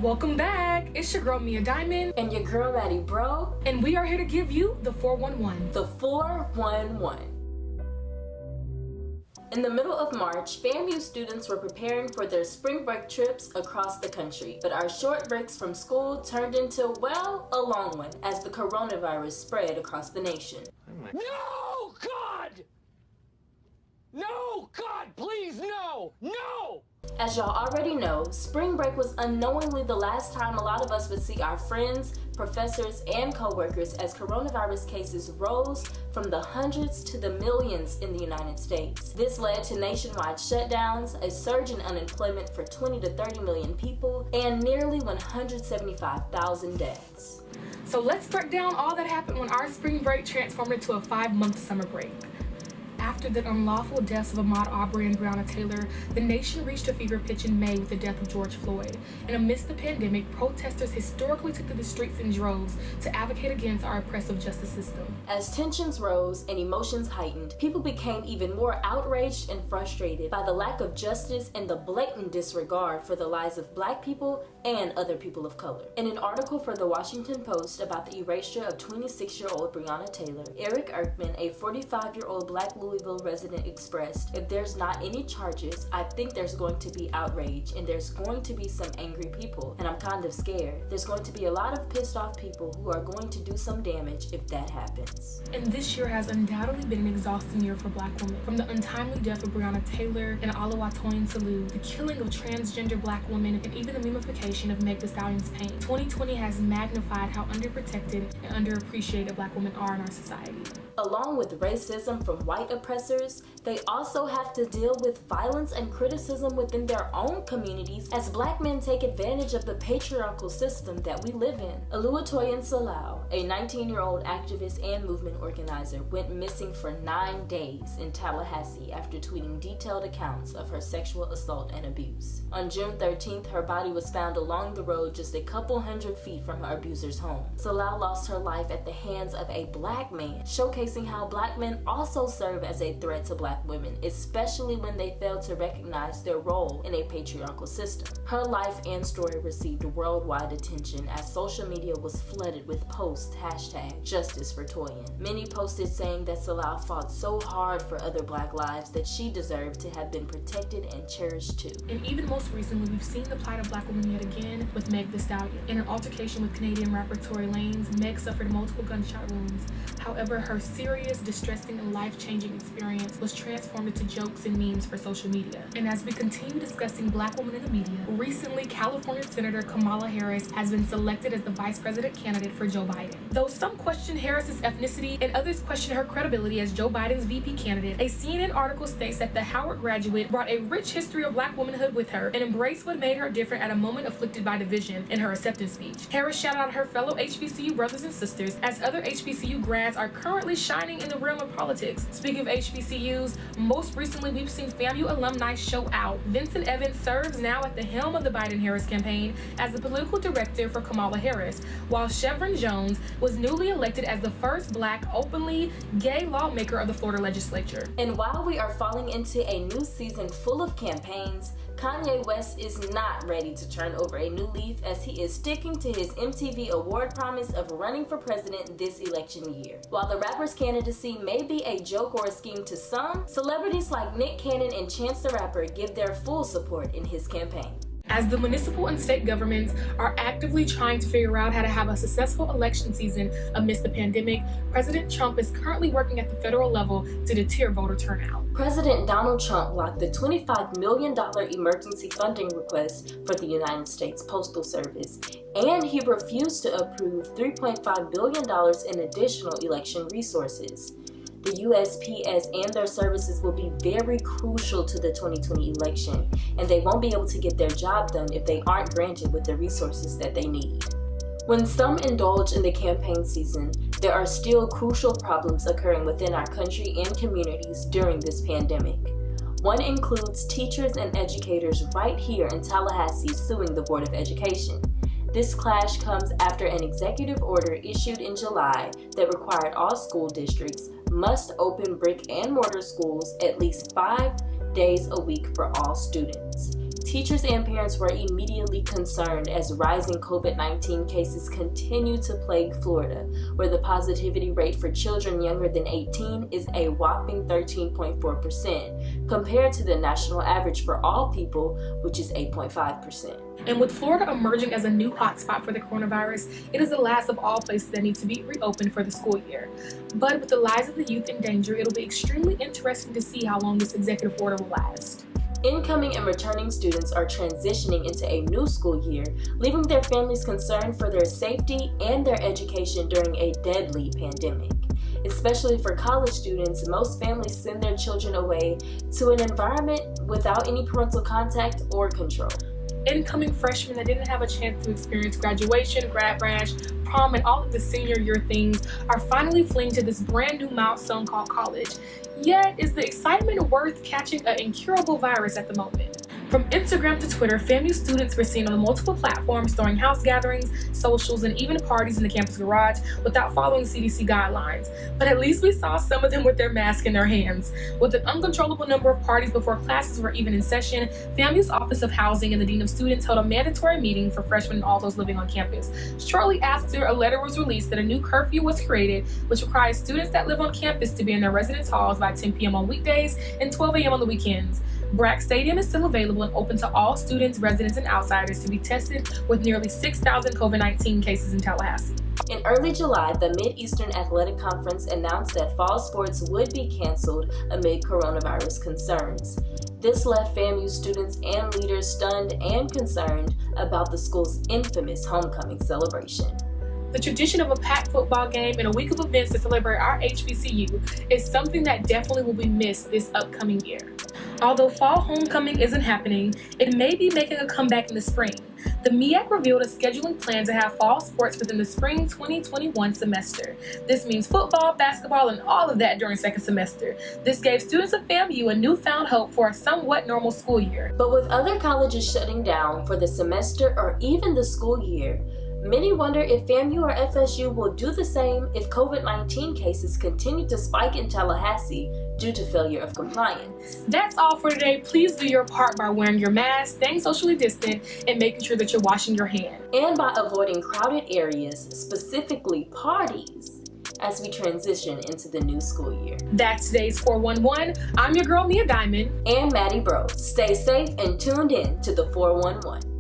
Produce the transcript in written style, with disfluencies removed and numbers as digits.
Welcome back. It's your girl Mia Diamond and your girl Maddie Bro, and we are here to give you the 411. The 411. In the middle of March, FAMU students were preparing for their spring break trips across the country, but our short breaks from school turned into, well, a long one as the coronavirus spread across the nation. No, God! No, God, please, no! No! As y'all already know, spring break was unknowingly the last time a lot of us would see our friends, professors, and co-workers as coronavirus cases rose from the hundreds to the millions in the United States. This led to nationwide shutdowns, a surge in unemployment for 20 to 30 million people, and nearly 175,000 deaths. So let's break down all that happened when our spring break transformed into a 5-month summer break. After the unlawful deaths of Ahmaud Arbery and Breonna Taylor, the nation reached a fever pitch in May with the death of George Floyd. And amidst the pandemic, protesters historically took to the streets in droves to advocate against our oppressive justice system. As tensions rose and emotions heightened, people became even more outraged and frustrated by the lack of justice and the blatant disregard for the lives of Black people and other people of color. In an article for the Washington Post about the erasure of 26-year-old Breonna Taylor, Eric Erkman, a 45-year-old Black Louisville resident, expressed, "If there's not any charges, I think there's going to be outrage and there's going to be some angry people, and I'm kind of scared. There's going to be a lot of pissed off people who are going to do some damage if that happens." And this year has undoubtedly been an exhausting year for Black women. From the untimely death of Breonna Taylor and Oluwatoyin Saloon, the killing of transgender Black women, and even the memification of Meg Thee Stallion's pain, 2020 has magnified how underprotected and underappreciated Black women are in our society. Along with racism from white oppressors, they also have to deal with violence and criticism within their own communities as Black men take advantage of the patriarchal system that we live in. Oluwatoyin Salau, a 19-year-old activist and movement organizer, went missing for 9 days in Tallahassee after tweeting detailed accounts of her sexual assault and abuse. On June 13th, her body was found along the road just a couple hundred feet from her abuser's home. Salau lost her life at the hands of a Black man, showcasing how Black men also serve as a threat to Black women, especially when they fail to recognize their role in a patriarchal system. Her life and story received worldwide attention as social media was flooded with posts #JusticeForToyin. Many posted saying that Salau fought so hard for other Black lives that she deserved to have been protected and cherished too. And even most recently, we've seen the plight of Black women yet again with Meg Thee Stallion. In an altercation with Canadian rapper Tory Lanez, Meg suffered multiple gunshot wounds. However, her serious, distressing, and life-changing experience was transformed into jokes and memes for social media. And as we continue discussing Black women in the media, recently California Senator Kamala Harris has been selected as the vice president candidate for Joe Biden. Though some question Harris's ethnicity and others question her credibility as Joe Biden's VP candidate, a CNN article states that the Howard graduate brought a rich history of Black womanhood with her and embraced what made her different at a moment afflicted by division in her acceptance speech. Harris shouted out her fellow HBCU brothers and sisters as other HBCU grads are currently shining in the realm of politics. Speaking of HBCUs, most recently we've seen FAMU alumni show out. Vincent Evans serves now at the helm of the Biden-Harris campaign as the political director for Kamala Harris, while Chevron Jones was newly elected as the first Black openly gay lawmaker of the Florida legislature. And while we are falling into a new season full of campaigns, Kanye West is not ready to turn over a new leaf as he is sticking to his MTV award promise of running for president this election year. While the rapper's candidacy may be a joke or a scheme to some, celebrities like Nick Cannon and Chance the Rapper give their full support in his campaign. As the municipal and state governments are actively trying to figure out how to have a successful election season amidst the pandemic, President Trump is currently working at the federal level to deter voter turnout. President Donald Trump blocked the $25 million emergency funding request for the United States Postal Service, and he refused to approve $3.5 billion in additional election resources. The USPS and their services will be very crucial to the 2020 election, and they won't be able to get their job done if they aren't granted with the resources that they need. When some indulge in the campaign season, there are still crucial problems occurring within our country and communities during this pandemic. One includes teachers and educators right here in Tallahassee suing the Board of Education. This clash comes after an executive order issued in July that required all school districts must open brick and mortar schools at least 5 days a week for all students. teachers and parents were immediately concerned as rising COVID-19 cases continue to plague Florida, where the positivity rate for children younger than 18 is a whopping 13.4%, compared to the national average for all people, which is 8.5%. And with Florida emerging as a new hotspot for the coronavirus, it is the last of all places that need to be reopened for the school year. But with the lives of the youth in danger, it'll be extremely interesting to see how long this executive order will last. Incoming and returning students are transitioning into a new school year, leaving their families concerned for their safety and their education during a deadly pandemic. Especially for college students, most families send their children away to an environment without any parental contact or control. Incoming freshmen that didn't have a chance to experience graduation, grad bash, prom, and all of the senior year things are finally fleeing to this brand new milestone called college. Yet, is the excitement worth catching an incurable virus at the moment? From Instagram to Twitter, FAMU students were seen on multiple platforms throwing house gatherings, socials, and even parties in the campus garage without following CDC guidelines. But at least we saw some of them with their mask in their hands. With an uncontrollable number of parties before classes were even in session, FAMU's Office of Housing and the Dean of Students held a mandatory meeting for freshmen and all those living on campus. Shortly after, a letter was released that a new curfew was created, which requires students that live on campus to be in their residence halls by 10 p.m. on weekdays and 12 a.m. on the weekends. Brack Stadium is still available and open to all students, residents, and outsiders to be tested, with nearly 6,000 COVID-19 cases in Tallahassee. In early July, the Mid-Eastern Athletic Conference announced that fall sports would be canceled amid coronavirus concerns. This left FAMU students and leaders stunned and concerned about the school's infamous homecoming celebration. The tradition of a packed football game and a week of events to celebrate our HBCU is something that definitely will be missed this upcoming year. Although fall homecoming isn't happening, it may be making a comeback in the spring. The MEAC revealed a scheduling plan to have fall sports within the spring 2021 semester. This means football, basketball, and all of that during second semester. This gave students of FAMU a newfound hope for a somewhat normal school year. But with other colleges shutting down for the semester or even the school year, many wonder if FAMU or FSU will do the same if COVID-19 cases continue to spike in Tallahassee due to failure of compliance. That's all for today. Please do your part by wearing your mask, staying socially distant, and making sure that you're washing your hands. And by avoiding crowded areas, specifically parties, as we transition into the new school year. That's today's 411. I'm your girl, Mia Diamond. And Maddie Bro. Stay safe and tuned in to the 411.